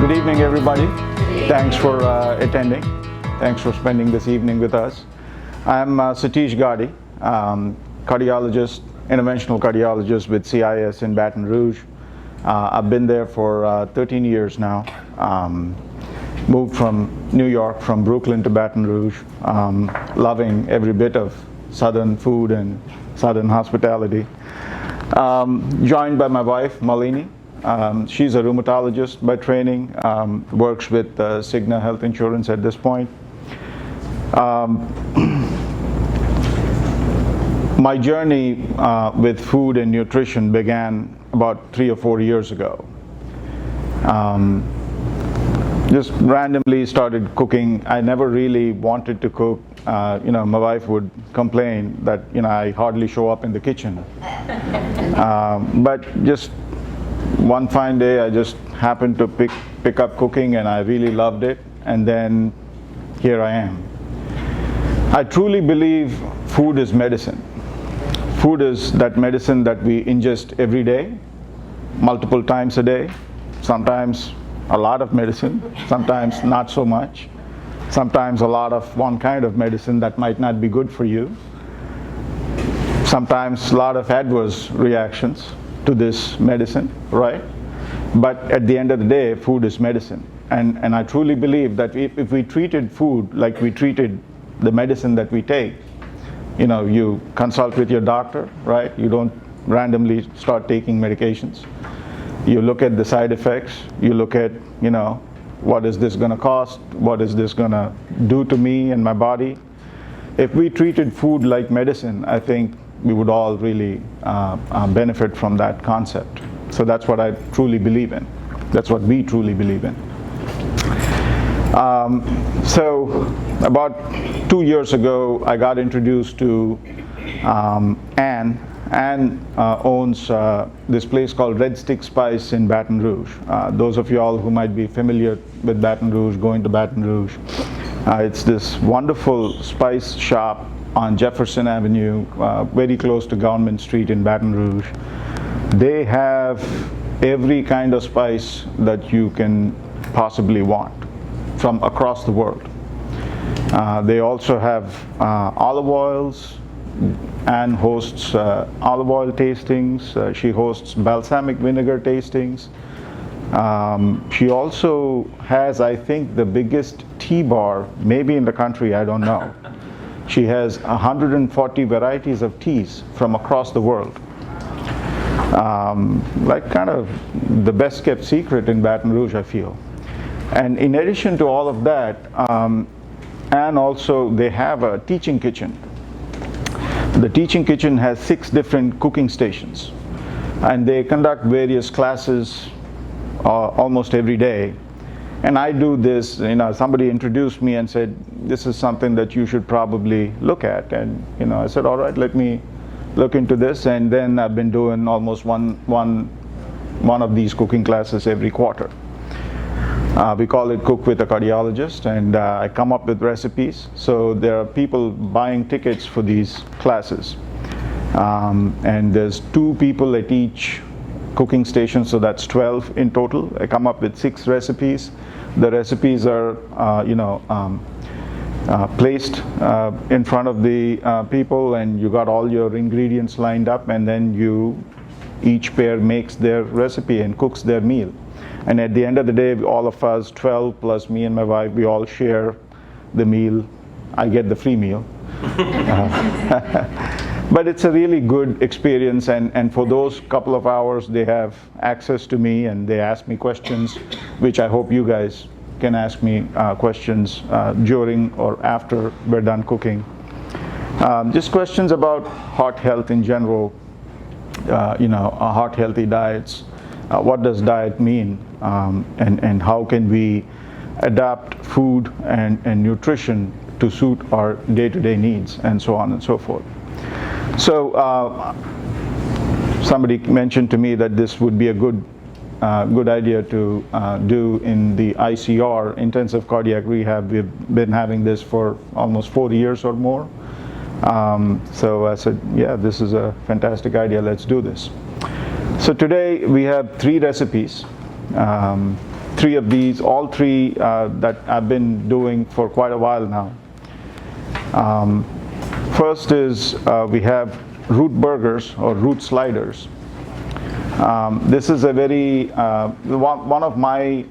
Good evening, everybody. Thanks for attending. Thanks for spending this evening with us. I'm Satish Gadi, cardiologist, interventional cardiologist with CIS in Baton Rouge. I've been there for 13 years now. Moved from New York, from Brooklyn to Baton Rouge, loving every bit of Southern food and Southern hospitality. Joined by my wife, Malini. She's a rheumatologist by training, works with Cigna Health Insurance at this point. My journey with food and nutrition began about 3 or 4 years ago. Just randomly started cooking. I never really wanted to cook. My wife would complain that I hardly show up in the kitchen. But just one fine day, I just happened to pick up cooking, and I really loved it. And then here I am. I truly believe food is medicine. Food is that medicine that we ingest every day, multiple times a day, sometimes a lot of medicine, sometimes not so much, sometimes a lot of one kind of medicine that might not be good for you, sometimes a lot of adverse reactions to this medicine, right? But at the end of the day, food is medicine. And I truly believe that if we treated food like we treated the medicine that we take, you consult with your doctor, right? You don't randomly start taking medications. You look at the side effects. You look at, what is this going to cost? What is this going to do to me and my body? If we treated food like medicine, I think we would all really benefit from that concept. So that's what I truly believe in. That's what we truly believe in. So about 2 years ago, I got introduced to Anne. Anne owns this place called Red Stick Spice in Baton Rouge. Those of you all who might be familiar with Baton Rouge, going to Baton Rouge, it's this wonderful spice shop on Jefferson Avenue, very close to Government Street in Baton Rouge. They have every kind of spice that you can possibly want from across the world. They also have olive oils. Anne hosts olive oil tastings. She hosts balsamic vinegar tastings. She also has, I think, the biggest tea bar, maybe in the country, I don't know. She has 140 varieties of teas from across the world. Like kind of the best kept secret in Baton Rouge, I feel. And in addition to all of that, and also they have a teaching kitchen. The teaching kitchen has 6 different cooking stations, and they conduct various classes almost every day. And I do this, somebody introduced me and said, this is something that you should probably look at. And I said, all right, let me look into this. And then I've been doing almost one of these cooking classes every quarter. We call it Cook with a Cardiologist, and I come up with recipes. So there are people buying tickets for these classes. And there's 2 people at each cooking station, so that's 12 in total. I come up with 6 recipes. The recipes are, placed in front of the people, and you got all your ingredients lined up, and then each pair makes their recipe and cooks their meal. And at the end of the day, all of us, 12 plus me and my wife, we all share the meal. I get the free meal. But it's a really good experience, and for those couple of hours, they have access to me, and they ask me questions, which I hope you guys can ask me questions during or after we're done cooking. Just questions about heart health in general, heart healthy diets. What does diet mean, and how can we adapt food and nutrition to suit our day-to-day needs, and so on and so forth. So somebody mentioned to me that this would be a good idea to do in the ICR, Intensive Cardiac Rehab. We've been having this for almost 4 years or more. So I said, yeah, this is a fantastic idea, let's do this. So today we have 3 recipes. three of these, all three that I've been doing for quite a while now. First is we have root burgers or root sliders. This is a very, one of my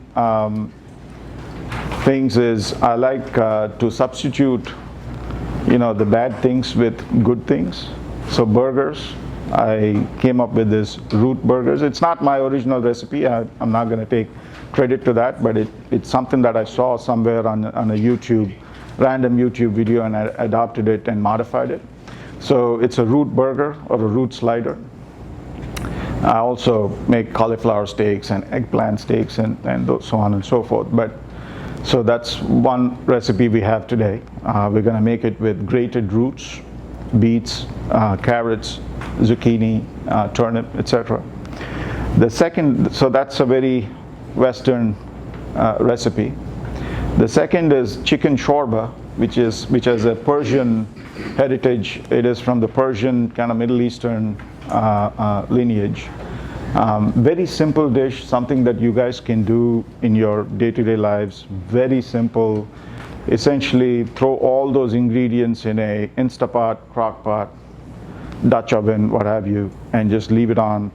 things is I like to substitute, the bad things with good things. So burgers, I came up with this root burgers. It's not my original recipe. I'm not going to take credit to that, but it's something that I saw somewhere on a random YouTube video, and I adopted it and modified it. So it's a root burger or a root slider. I also make cauliflower steaks and eggplant steaks and so on and so forth. So that's one recipe we have today. We're going to make it with grated roots, beets, carrots, zucchini, turnip, etc. The second, so that's a very Western recipe. The second is chicken shorba, which has a Persian heritage. It is from the Persian kind of Middle Eastern lineage. Very simple dish, something that you guys can do in your day-to-day lives. Very simple. Essentially, throw all those ingredients in a Instapot, crock-pot, Dutch oven, what have you, and just leave it on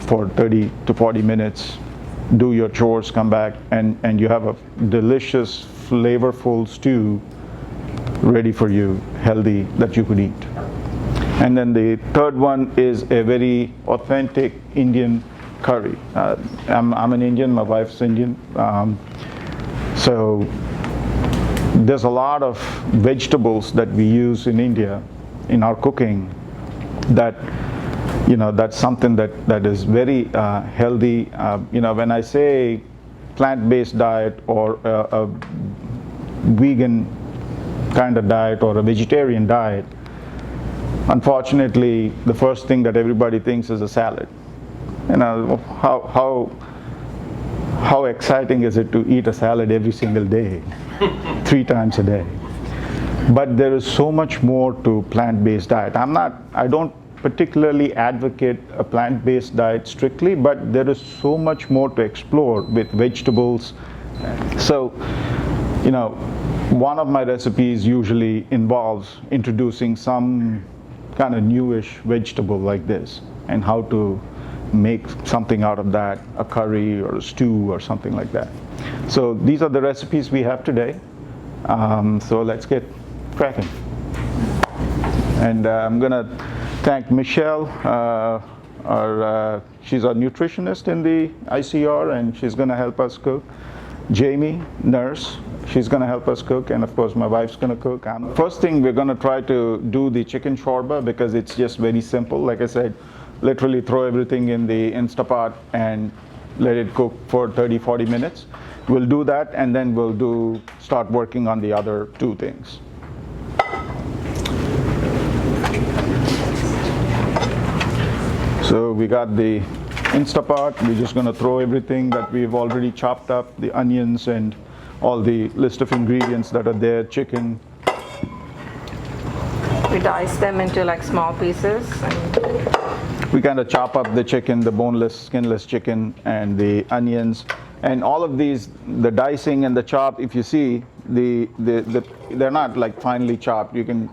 for 30 to 40 minutes. Do your chores, come back, and you have a delicious, flavorful stew ready for you, healthy, that you could eat. And then the third one is a very authentic Indian curry. I'm an Indian, my wife's Indian. So there's a lot of vegetables that we use in India in our cooking that, that's something that is very healthy. When I say plant-based diet or a vegan kind of diet or a vegetarian diet, unfortunately, the first thing that everybody thinks is a salad. How exciting is it to eat a salad every single day, 3 times a day? But there is so much more to plant-based diet. I don't particularly advocate a plant-based diet strictly, but there is so much more to explore with vegetables. So, one of my recipes usually involves introducing some kind of newish vegetable like this, and how to make something out of that, a curry or a stew or something like that. So these are the recipes we have today. So let's get cracking. And I'm gonna thank Michelle, she's our nutritionist in the ICR, and she's gonna help us cook. Jamie, nurse, she's going to help us cook, and of course my wife's going to cook. First thing, we're going to try to do the chicken shorba because it's just very simple. Like I said, literally throw everything in the Instapot and let it cook for 30-40 minutes. We'll do that, and then we'll start working on the other two things. So we got the Instapot. We're just going to throw everything that we've already chopped up, the onions and all the list of ingredients that are there, chicken. We dice them into like small pieces. We kind of chop up the chicken, the boneless, skinless chicken, and the onions. And all of these, the dicing and the chop, if you see, they're not like finely chopped. You can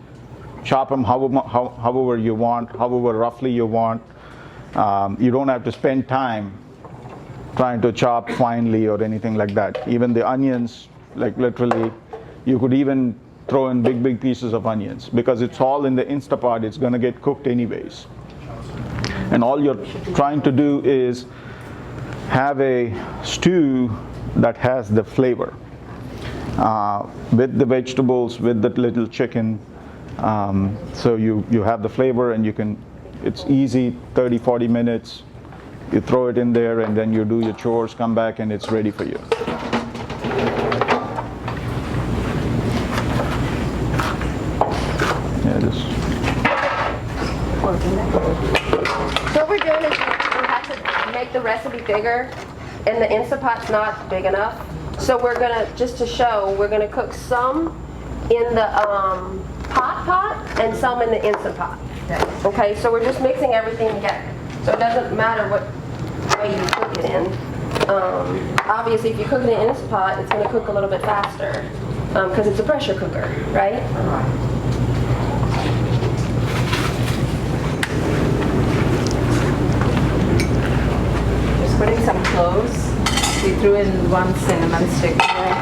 chop them however you want, however roughly you want. You don't have to spend time trying to chop finely or anything like that. Even the onions, like literally, you could even throw in big pieces of onions because it's all in the Instapot. It's going to get cooked anyways. And all you're trying to do is have a stew that has the flavor with the vegetables, with the little chicken. So you have the flavor, and it's easy, 30-40 minutes. You throw it in there, and then you do your chores, come back, and it's ready for you. So what we're doing is we have to make the recipe bigger, and the Instapot's not big enough. So we're gonna, just to show, we're gonna cook some in the pot and some in the Instapot. Okay, so we're just mixing everything together. So it doesn't matter what way you cook it in. Obviously, if you cook it in an Instant Pot, it's going to cook a little bit faster because it's a pressure cooker, right? Just putting some cloves. We threw in 1 cinnamon stick here.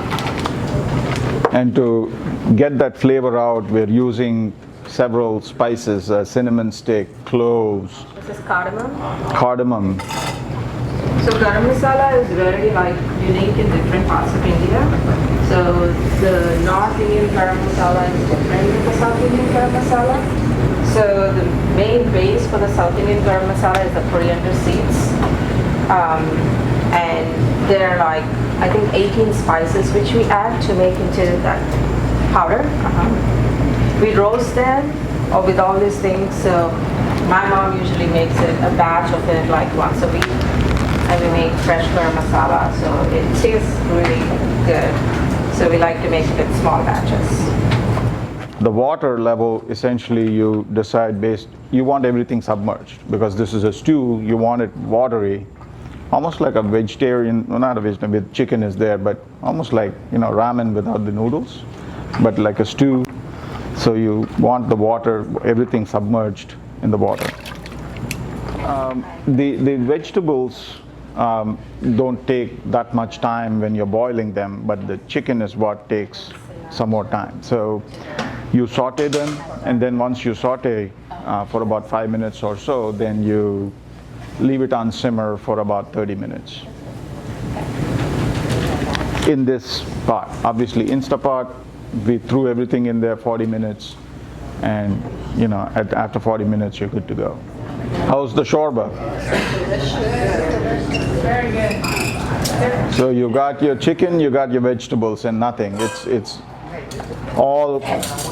And to get that flavor out, we're using several spices, cinnamon stick, cloves, This is cardamom. cardamom. So garam masala is very like unique in different parts of India. So the North Indian garam masala is different than the South Indian garam masala. So the main base for the South Indian garam masala is the coriander seeds. And there are like, I think 18 spices which we add to make into that powder. We roast them or with all these things. So my mom usually makes it a batch of it like once a week. And we make fresh garam masala, so it tastes really good. So we like to make it in small batches. The water level, essentially you decide you want everything submerged because this is a stew, you want it watery, almost like a vegetarian, well, not a vegetarian, with chicken is there, but almost like, ramen without the noodles, but like a stew. So you want the water, everything submerged in the water. The vegetables don't take that much time when you're boiling them, but the chicken is what takes some more time. So you saute them, and then once you saute for about 5 minutes or so, then you leave it on simmer for about 30 minutes. In this pot, obviously Instapot, we threw everything in there 40 minutes, and after 40 minutes you're good to go. How's the shorba? Very good. So you got your chicken, you got your vegetables, and nothing. It's all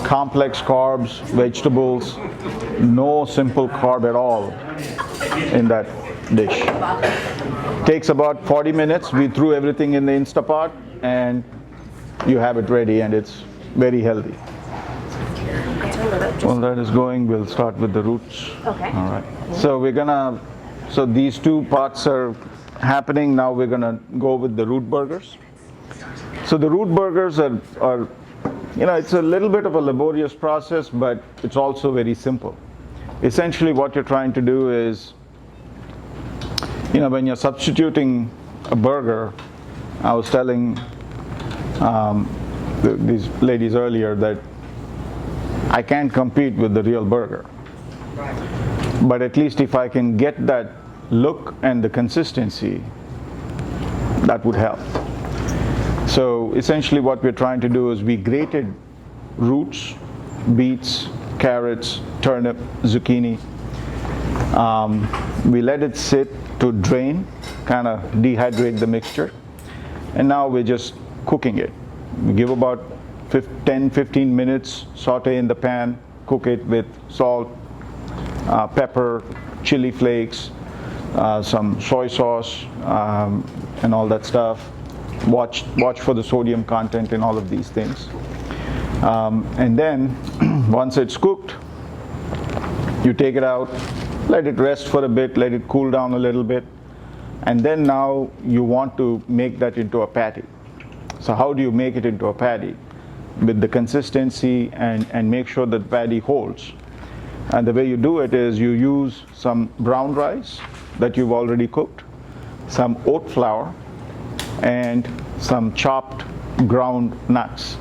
complex carbs, vegetables, no simple carb at all in that dish. Takes about 40 minutes. We threw everything in the Instapot, and you have it ready, and it's very healthy. While that is going, we'll start with the roots. Okay. All right. So these two parts are happening. Now we're gonna go with the root burgers. So the root burgers are it's a little bit of a laborious process, but it's also very simple. Essentially what you're trying to do is, when you're substituting a burger, I was telling these ladies earlier that I can't compete with the real burger. But at least if I can get that look and the consistency, that would help. So essentially what we're trying to do is we grated roots, beets, carrots, turnip, zucchini. We let it sit to drain, kind of dehydrate the mixture. And now we're just cooking it. We give about 10-15 minutes, saute in the pan, cook it with salt, pepper, chili flakes, some soy sauce, and all that stuff. Watch for the sodium content in all of these things. And then once it's cooked, you take it out, let it rest for a bit, let it cool down a little bit, and then now you want to make that into a patty. So how do you make it into a patty? With the consistency and make sure that the patty holds. And the way you do it is you use some brown rice that you've already cooked, some oat flour, and some chopped ground nuts.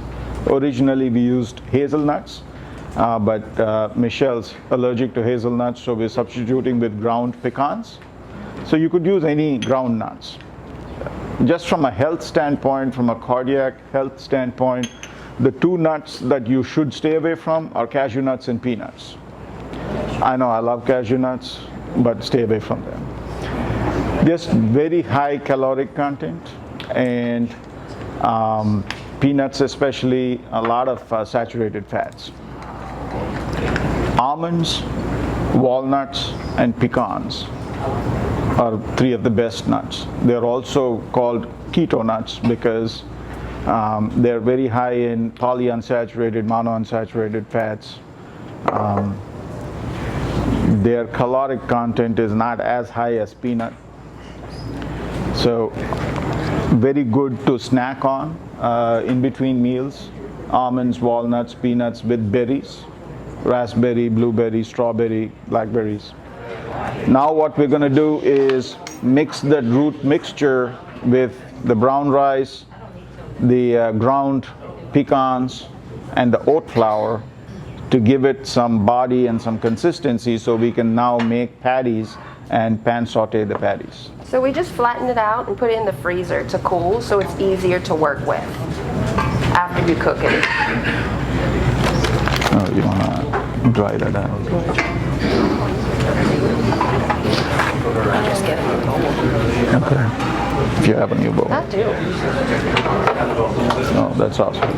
Originally we used hazelnuts, but Michelle's allergic to hazelnuts, so we're substituting with ground pecans. So you could use any ground nuts. Just from a health standpoint, from a cardiac health standpoint, the two nuts that you should stay away from are cashew nuts and peanuts. I know I love cashew nuts, but stay away from them. Just very high caloric content, and peanuts especially, a lot of saturated fats. Almonds, walnuts, and pecans are three of the best nuts. They're also called keto nuts because they're very high in polyunsaturated, monounsaturated fats. Their caloric content is not as high as peanut. So very good to snack on in between meals. Almonds, walnuts, peanuts with berries, raspberry, blueberry, strawberry, blackberries. Now what we're going to do is mix that root mixture with the brown rice, the ground pecans, and the oat flour to give it some body and some consistency, so we can now make patties and pan saute the patties. So we just flatten it out and put it in the freezer to cool, so it's easier to work with after you cook it. Oh, you want to dry that out? Just get it in the bowl. Okay. If you have a new bowl. I do. Oh, that's awesome.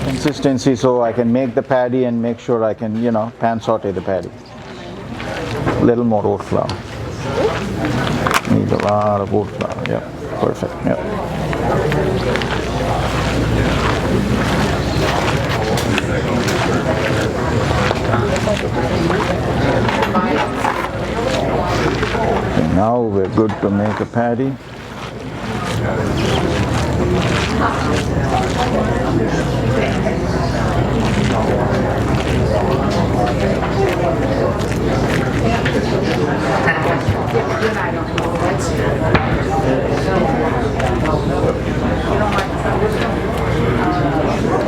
Consistency, so I can make the patty and make sure I can, pan saute the patty. Little more oat flour. Need a lot of oat flour. Yep, perfect. Yep. Okay, now we're good to make a patty.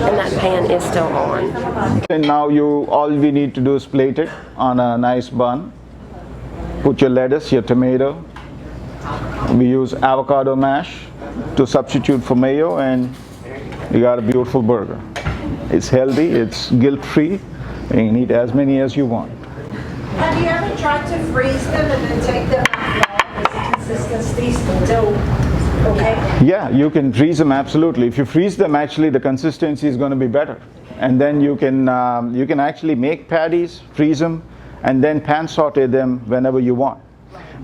And that pan is still on. And now all we need to do is plate it on a nice bun. Put your lettuce, your tomato. We use avocado mash to substitute for mayo, and you got a beautiful burger. It's healthy, it's guilt-free, and you can eat as many as you want. Have you ever tried to freeze them and then take them out? Is the consistency still okay? Yeah, you can freeze them, absolutely. If you freeze them, actually the consistency is going to be better. And then you can actually make patties, freeze them, and then pan saute them whenever you want.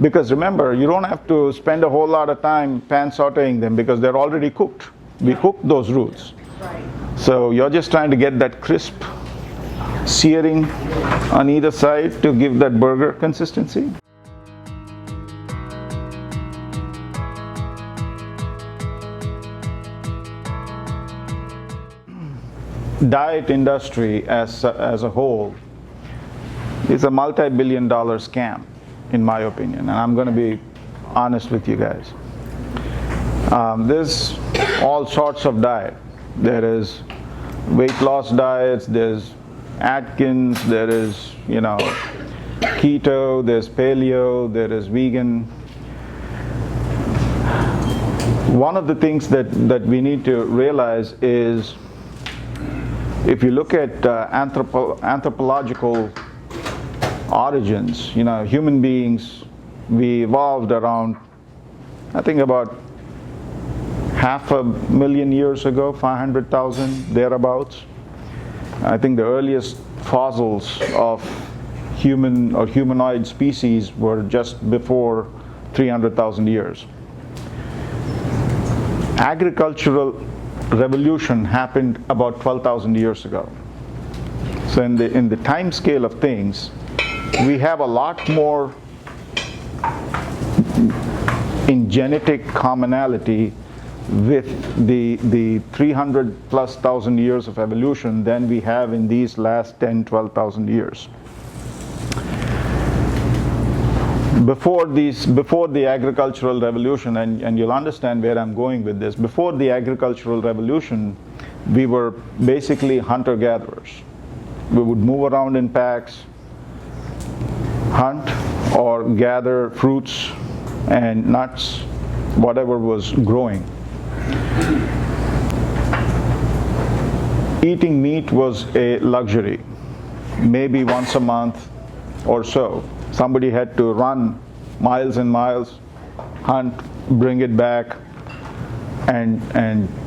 Because remember, you don't have to spend a whole lot of time pan sauteing them because they're already cooked. We cooked those roots. Right. So you're just trying to get that crisp searing on either side to give that burger consistency. Diet industry as a whole is a multi-billion-dollar scam, in my opinion, and I'm going to be honest with you guys. There's all sorts of diet. There is weight loss diets, there's Atkins, there is, keto, there's paleo, there is vegan. One of the things that we need to realize is, if you look at anthropological origins, human beings, we evolved around, I think about 500,000 years ago, 500,000, thereabouts. I think the earliest fossils of human or humanoid species were just before 300,000 years. Agricultural revolution happened about 12,000 years ago. So in the time scale of things, we have a lot more in genetic commonality with the 300 plus thousand years of evolution than we have in these last 10-12,000 years. Before the agricultural revolution, and you'll understand where I'm going with this, before the agricultural revolution, we were basically hunter-gatherers. We would move around in packs, hunt or gather fruits and nuts, whatever was growing. Eating meat was a luxury, maybe once a month or so. Somebody had to run miles and miles, hunt, bring it back, and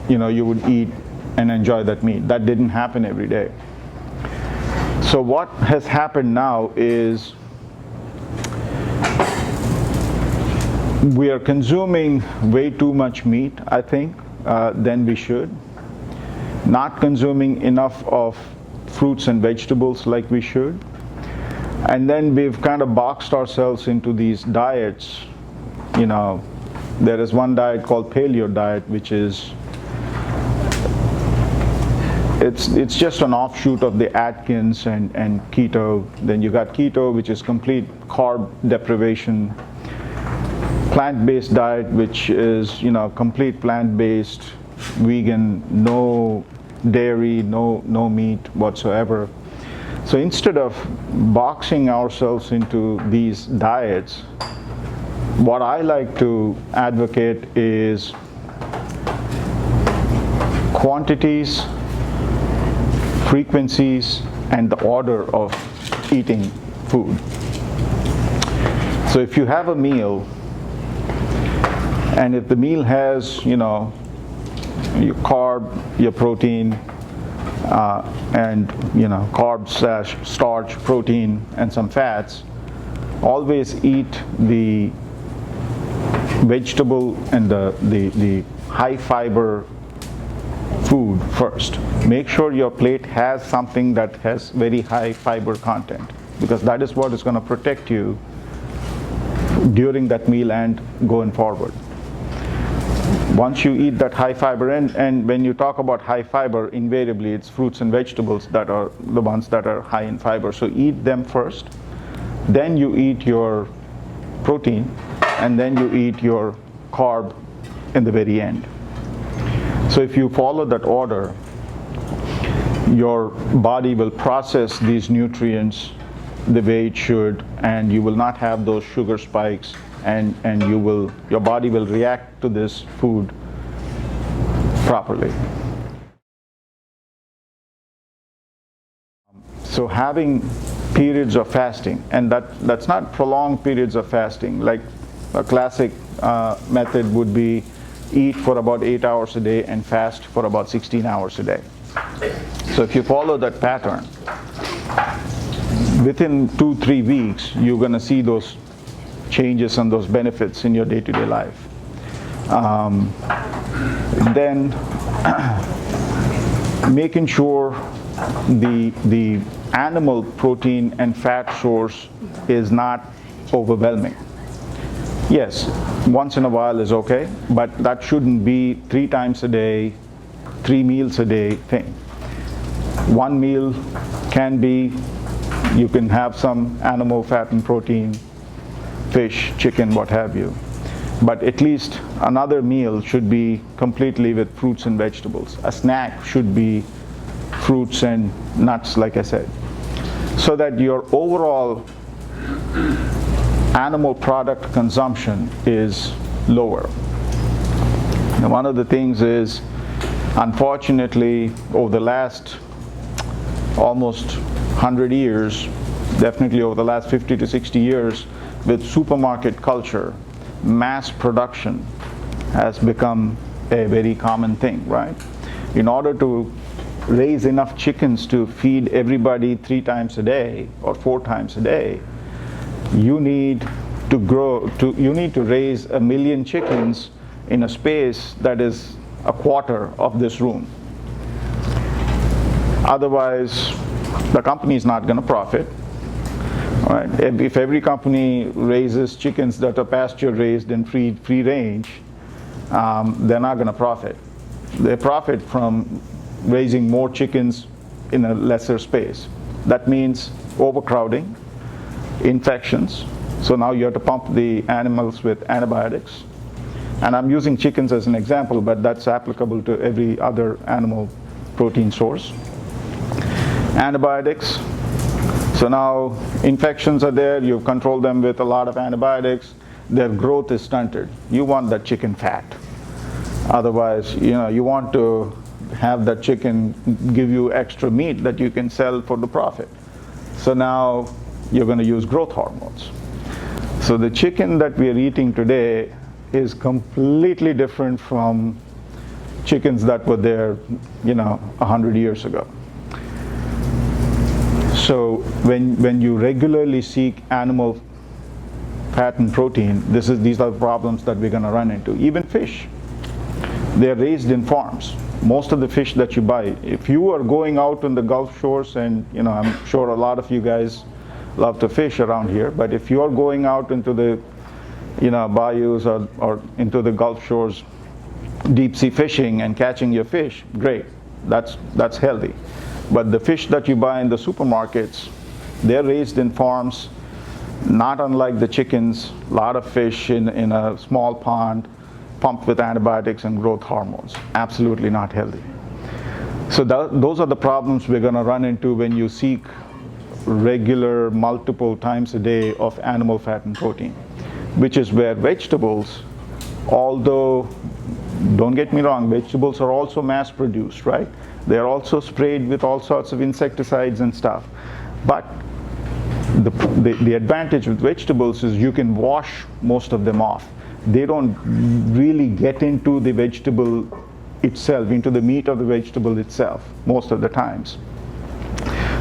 you would eat and enjoy that meat. That didn't happen every day. So what has happened now is we are consuming way too much meat, I think, than we should. Not consuming enough of fruits and vegetables like we should. And then we've kind of boxed ourselves into these diets. You know, there is one diet called paleo diet, which is it's just an offshoot of the Atkins and keto. Then you got keto, which is complete carb deprivation. Plant-based diet, which is, you know, complete plant-based, vegan, no dairy, no meat whatsoever. So instead of boxing ourselves into these diets, what I like to advocate is quantities, frequencies, and the order of eating food. So if you have a meal, and if the meal has, you know, your carb, your protein, and, you know, carb/starch, protein, and some fats, always eat the vegetable and the high fiber food first. Make sure your plate has something that has very high fiber content, because that is what is going to protect you during that meal and going forward. Once you eat that high fiber, and when you talk about high fiber, invariably it's fruits and vegetables that are the ones that are high in fiber. So eat them first, then you eat your protein, and then you eat your carb in the very end. So if you follow that order, your body will process these nutrients the way it should, and you will not have those sugar spikes, and your body will react to this food properly. So having periods of fasting, and that's not prolonged periods of fasting. Like a classic method would be eat for about 8 hours a day and fast for about 16 hours a day. So if you follow that pattern, within 2-3 weeks, you're going to see those changes and those benefits in your day-to-day life. Then making sure the animal protein and fat source is not overwhelming. Yes, once in a while is okay, but that shouldn't be 3 times a day, 3 meals a day thing. One meal can be, you can have some animal fat and protein, fish, chicken, what have you. But at least another meal should be completely with fruits and vegetables. A snack should be fruits and nuts, like I said, so that your overall animal product consumption is lower. Now, one of the things is, unfortunately, over the last almost 100 years, definitely over the last 50 to 60 years, with supermarket culture, mass production has become a very common thing, right? In order to raise enough chickens to feed everybody 3 times a day or 4 times a day, you need to raise 1 million chickens in a space that is a quarter of this room. Otherwise, the company is not going to profit. All right? If every company raises chickens that are pasture raised and free range, they're not going to profit. They profit from raising more chickens in a lesser space. That means overcrowding, infections. So now you have to pump the animals with antibiotics. And I'm using chickens as an example, but that's applicable to every other animal protein source. Antibiotics. So now infections are there, you've controlled them with a lot of antibiotics, their growth is stunted. You want that chicken fat. Otherwise, you want to have that chicken give you extra meat that you can sell for the profit. So now you're going to use growth hormones. So the chicken that we are eating today is completely different from chickens that were there, 100 years ago. So when you regularly seek animal fat and protein, these are the problems that we're going to run into. Even fish, they're raised in farms. Most of the fish that you buy, if you are going out on the Gulf shores, and I'm sure a lot of you guys love to fish around here, but if you are going out into the bayous or into the Gulf shores, deep sea fishing and catching your fish, great, that's healthy. But the fish that you buy in the supermarkets, they're raised in farms, not unlike the chickens, a lot of fish in a small pond, pumped with antibiotics and growth hormones. Absolutely not healthy. So those are the problems we're going to run into when you seek regular, multiple times a day of animal fat and protein, which is where vegetables, although, don't get me wrong, vegetables are also mass produced, right? They're also sprayed with all sorts of insecticides and stuff. But the advantage with vegetables is you can wash most of them off. They don't really get into the vegetable itself, into the meat of the vegetable itself, most of the times.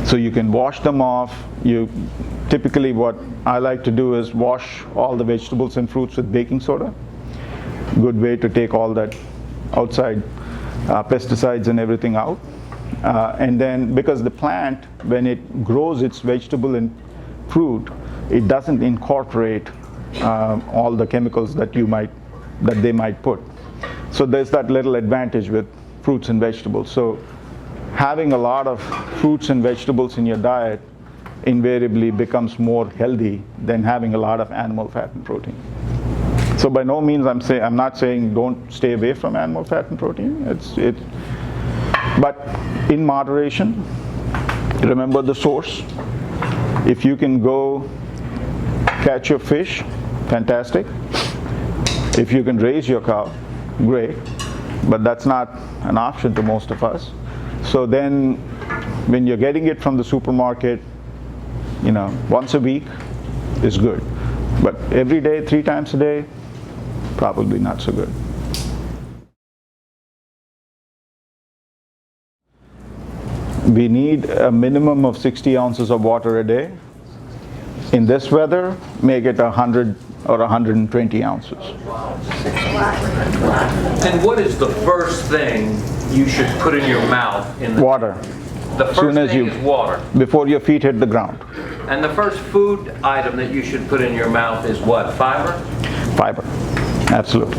So you can wash them off. Typically what I like to do is wash all the vegetables and fruits with baking soda. Good way to take all that outside pesticides and everything out. And then because the plant, when it grows its vegetable and fruit, it doesn't incorporate all the chemicals that they might put. So there's that little advantage with fruits and vegetables. So having a lot of fruits and vegetables in your diet invariably becomes more healthy than having a lot of animal fat and protein. So by no means I'm not saying don't stay away from animal fat and protein. But in moderation. Remember the source. If you can go catch your fish, fantastic. If you can raise your cow, great. But that's not an option to most of us. So then when you're getting it from the supermarket, once a week is good. But every day, 3 times a day, probably not so good. We need a minimum of 60 ounces of water a day. In this weather, make it 100 or 120 ounces. And what is the first thing you should put in your mouth? Water. The first thing is water. Before your feet hit the ground. And the first food item that you should put in your mouth is what? Fiber? Fiber. Absolutely.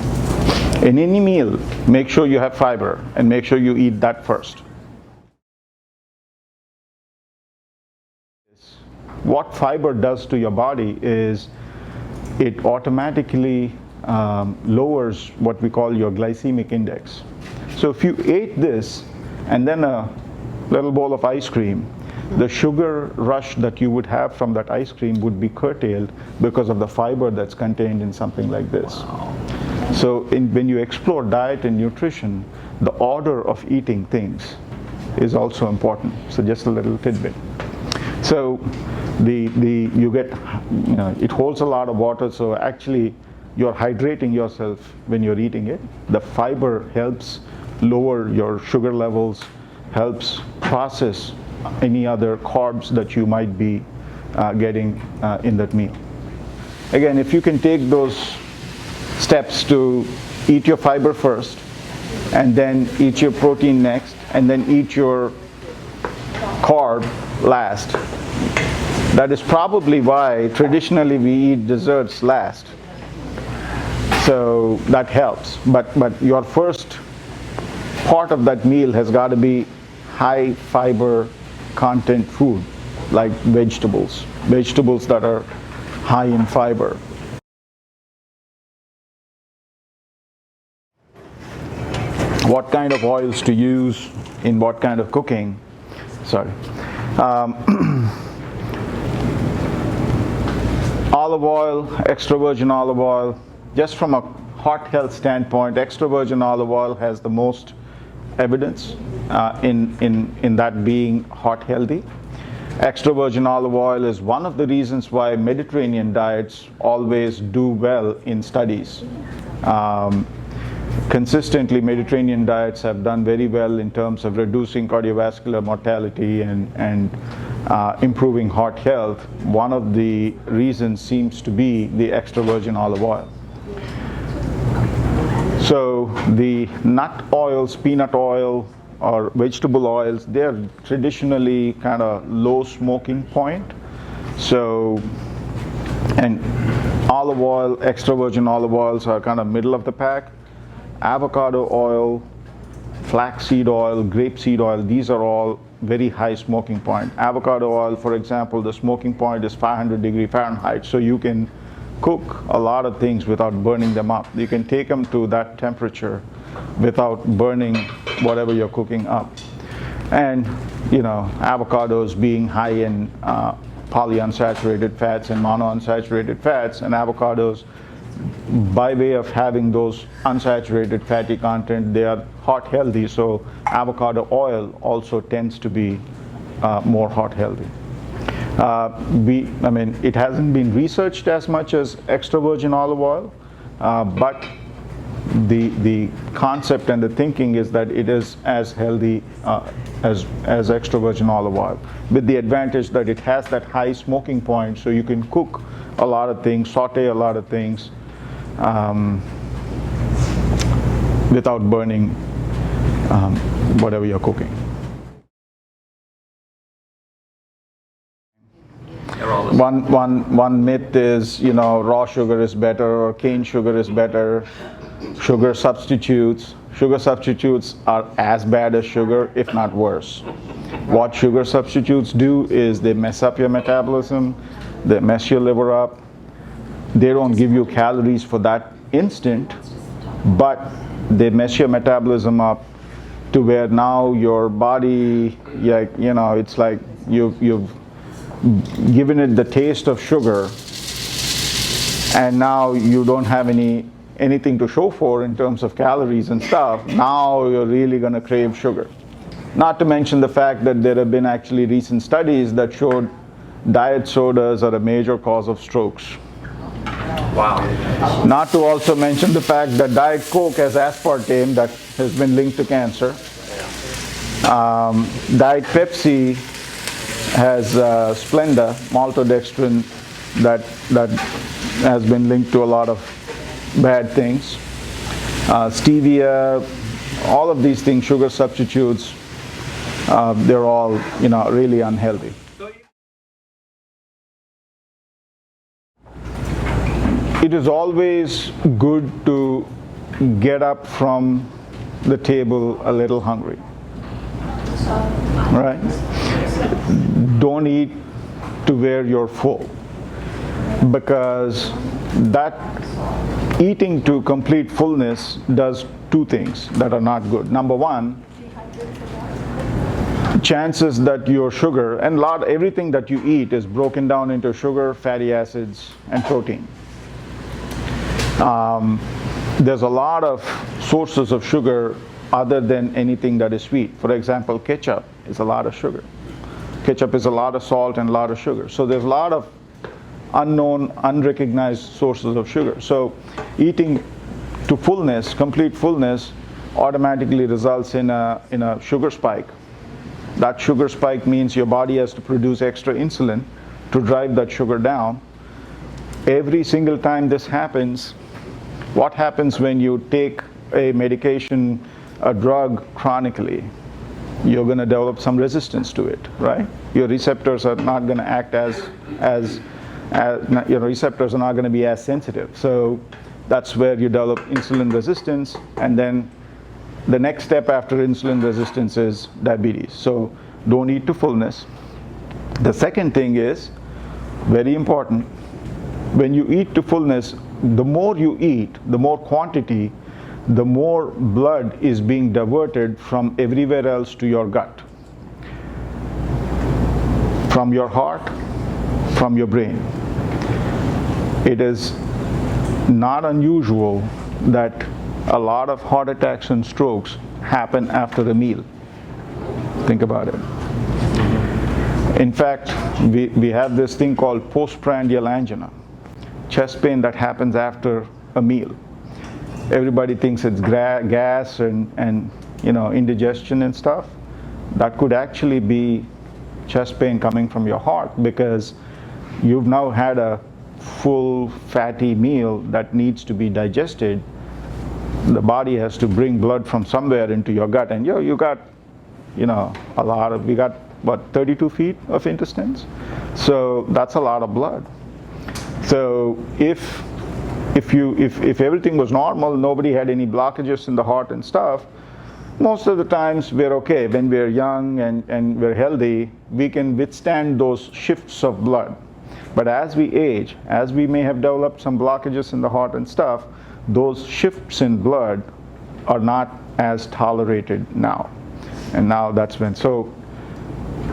In any meal, make sure you have fiber and make sure you eat that first. What fiber does to your body is it automatically lowers what we call your glycemic index. So if you ate this and then a little bowl of ice cream, the sugar rush that you would have from that ice cream would be curtailed because of the fiber that's contained in something like this. So when you explore diet and nutrition, the order of eating things is also important. So just a little tidbit. So you get, it holds a lot of water, so actually you're hydrating yourself when you're eating it. The fiber helps lower your sugar levels, helps process any other carbs that you might be getting in that meal. Again, if you can take those steps to eat your fiber first, and then eat your protein next, and then eat your carb last. That is probably why traditionally we eat desserts last. So that helps. But your first part of that meal has got to be high fiber content food, like vegetables that are high in fiber. What kind of oils to use in what kind of cooking? Sorry. Olive oil, extra virgin olive oil. Just from a heart health standpoint, extra virgin olive oil has the most evidence in that being heart healthy. Extra virgin olive oil is one of the reasons why Mediterranean diets always do well in studies. consistently Mediterranean diets have done very well in terms of reducing cardiovascular mortality and improving heart health. One of the reasons seems to be the extra virgin olive oil. So the nut oils, peanut oil, or vegetable oils, they're traditionally kind of low smoking point. So, and olive oil, extra virgin olive oils are kind of middle of the pack. Avocado oil, flaxseed oil, grapeseed oil, these are all very high smoking point. Avocado oil, for example, the smoking point is 500 degrees Fahrenheit, so you can cook a lot of things without burning them up. You can take them to that temperature without burning whatever you're cooking up. And you know, avocados being high in polyunsaturated fats and monounsaturated fats, and avocados, by way of having those unsaturated fatty content, they are heart healthy, so avocado oil also tends to be more heart healthy. I mean, it hasn't been researched as much as extra virgin olive oil, but the concept and the thinking is that it is as healthy as extra virgin olive oil, with the advantage that it has that high smoking point, so you can cook a lot of things, saute a lot of things without burning whatever you're cooking. One myth is, you know, raw sugar is better or cane sugar is better. Sugar substitutes are as bad as sugar, if not worse. What sugar substitutes do is they mess up your metabolism, they mess your liver up. They don't give you calories for that instant, but they mess your metabolism up to where now your body, you know, it's like you've given it the taste of sugar, and now you don't have anything to show for in terms of calories and stuff. Now you're really going to crave sugar. Not to mention the fact that there have been actually recent studies that showed diet sodas are a major cause of strokes. Wow. Not to also mention the fact that Diet Coke has aspartame that has been linked to cancer. Diet Pepsi has Splenda, maltodextrin, that has been linked to a lot of bad things. Stevia, all of these things, sugar substitutes, they're all, you know, really unhealthy. It is always good to get up from the table a little hungry, right? Don't eat to where you're full, because that eating to complete fullness does two things that are not good. Number one, chances that your sugar, and everything that you eat is broken down into sugar, fatty acids, and protein. There's a lot of sources of sugar other than anything that is sweet. For example, ketchup is a lot of sugar. Ketchup is a lot of salt and a lot of sugar. So there's a lot of unknown, unrecognized sources of sugar. So eating to fullness, complete fullness, automatically results in a sugar spike. That sugar spike means your body has to produce extra insulin to drive that sugar down. Every single time this happens, what happens when you take a medication, a drug chronically? You're going to develop some resistance to it, right? Your receptors are not going to act your receptors are not going to be as sensitive. So that's where you develop insulin resistance, and then the next step after insulin resistance is diabetes. So don't eat to fullness. The second thing is, very important, when you eat to fullness, the more you eat, the more quantity, the more blood is being diverted from everywhere else to your gut, from your heart, from your brain. It is not unusual that a lot of heart attacks and strokes happen after a meal. Think about it. In fact, we have this thing called postprandial angina, chest pain that happens after a meal. everybody thinks it's gas and indigestion and stuff. That could actually be chest pain coming from your heart, because you've now had a full fatty meal that needs to be digested. The body has to bring blood from somewhere into your gut, and you got we got what, 32 feet of intestines, so that's a lot of blood. So if everything was normal, nobody had any blockages in the heart and stuff, most of the times we're okay. When we're young and we're healthy, we can withstand those shifts of blood. But as we age, as we may have developed some blockages in the heart and stuff, those shifts in blood are not as tolerated now. And now that's when, so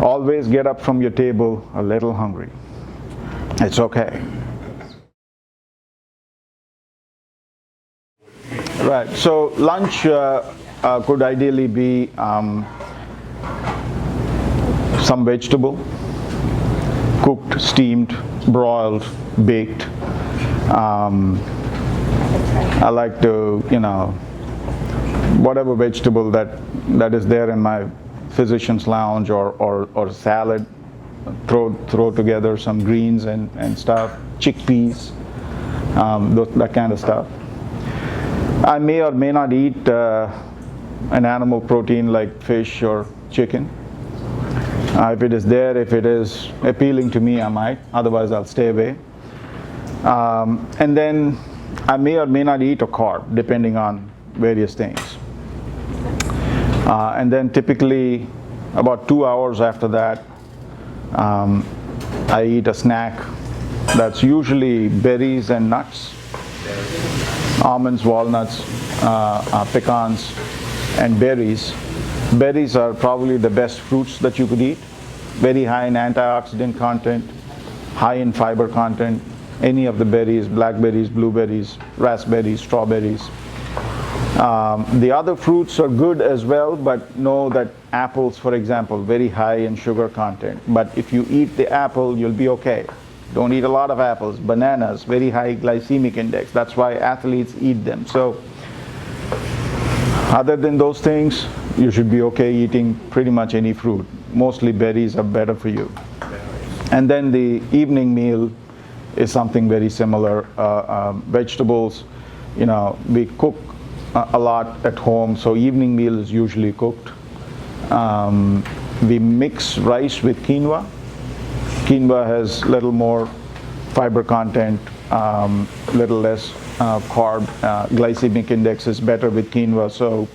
always get up from your table a little hungry. It's okay. Right, so lunch could ideally be some vegetable, cooked, steamed, broiled, baked. I like to, whatever vegetable that is there in my physician's lounge, or salad, throw together some greens and stuff, chickpeas, that kind of stuff. I may or may not eat an animal protein like fish or chicken. If it is there, if it is appealing to me, I might. Otherwise, I'll stay away. And then I may or may not eat a carb, depending on various things. And then typically, about 2 hours after that, I eat a snack that's usually berries and nuts. Almonds, walnuts, pecans, and berries. Berries are probably the best fruits that you could eat. Very high in antioxidant content, high in fiber content. Any of the berries, blackberries, blueberries, raspberries, strawberries. The other fruits are good as well, but know that apples, for example, very high in sugar content. But if you eat the apple, you'll be okay. Don't eat a lot of apples. Bananas, very high glycemic index. That's why athletes eat them. So other than those things, you should be okay eating pretty much any fruit. Mostly berries are better for you. And then the evening meal is something very similar. Vegetables, we cook a lot at home, so evening meal is usually cooked. We mix rice with quinoa. Quinoa has little more fiber content, little less carb. Glycemic index is better with quinoa, so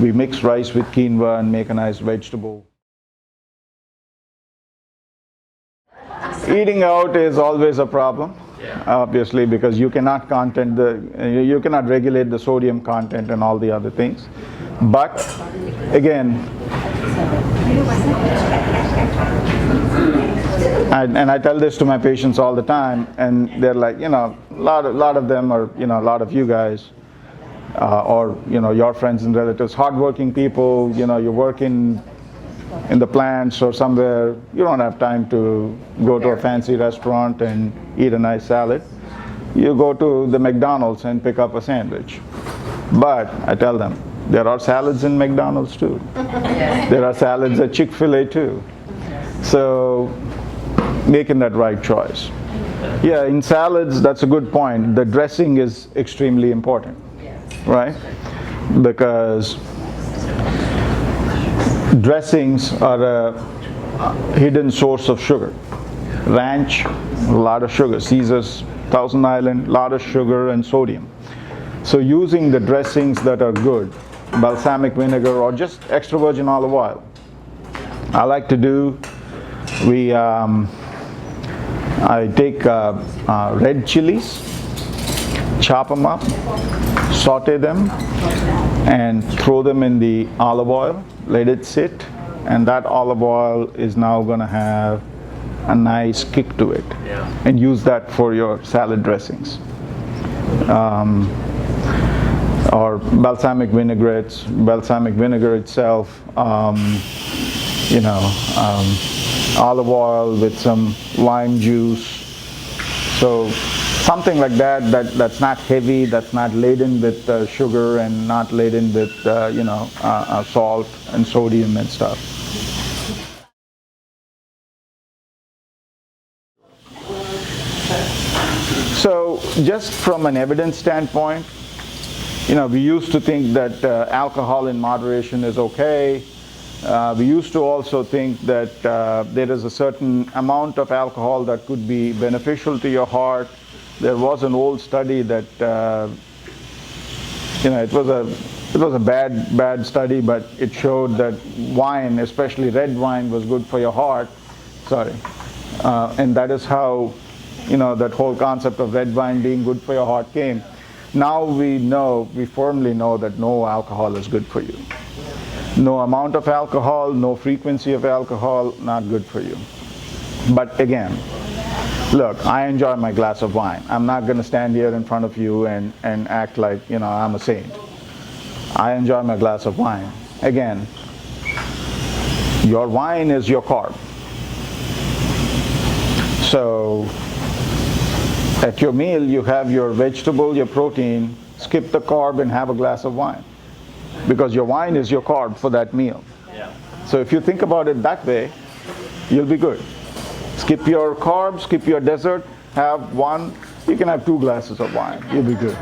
we mix rice with quinoa and make a nice vegetable. Eating out is always a problem, obviously, because you cannot regulate the sodium content and all the other things. But again, and I tell this to my patients all the time, and they're like, a lot of them are, a lot of you guys, or your friends and relatives, hardworking people, you work in the plants or somewhere, you don't have time to go to a fancy restaurant and eat a nice salad. You go to the McDonald's and pick up a sandwich. But I tell them, there are salads in McDonald's too. There are salads at Chick-fil-A too. So making that right choice. Yeah, in salads, that's a good point. The dressing is extremely important, right? Because dressings are a hidden source of sugar. Ranch, a lot of sugar. Caesar's, Thousand Island, a lot of sugar and sodium. So using the dressings that are good, balsamic vinegar or just extra virgin olive oil. I like to do, I take red chilies, chop them up, saute them, and throw them in the olive oil, let it sit, and that olive oil is now going to have a nice kick to it. And use that for your salad dressings. Or balsamic vinaigrettes, balsamic vinegar itself, olive oil with some lime juice. So something like that, that's not heavy, that's not laden with sugar and not laden with salt and sodium and stuff. So just from an evidence standpoint, we used to think that alcohol in moderation is okay. We used to also think that there is a certain amount of alcohol that could be beneficial to your heart. There was an old study that, it was a bad study, but it showed that wine, especially red wine, was good for your heart. And that is how, that whole concept of red wine being good for your heart came. Now we firmly know that no alcohol is good for you. No amount of alcohol, no frequency of alcohol, not good for you. But again, look, I enjoy my glass of wine. I'm not going to stand here in front of you and act like, I'm a saint. I enjoy my glass of wine. Again, your wine is your carb. So at your meal, you have your vegetable, your protein, skip the carb and have a glass of wine. Because your wine is your carb for that meal. Yeah. So if you think about it that way, you'll be good. Skip your carbs, skip your dessert, have one, you can have 2 glasses of wine, you'll be good.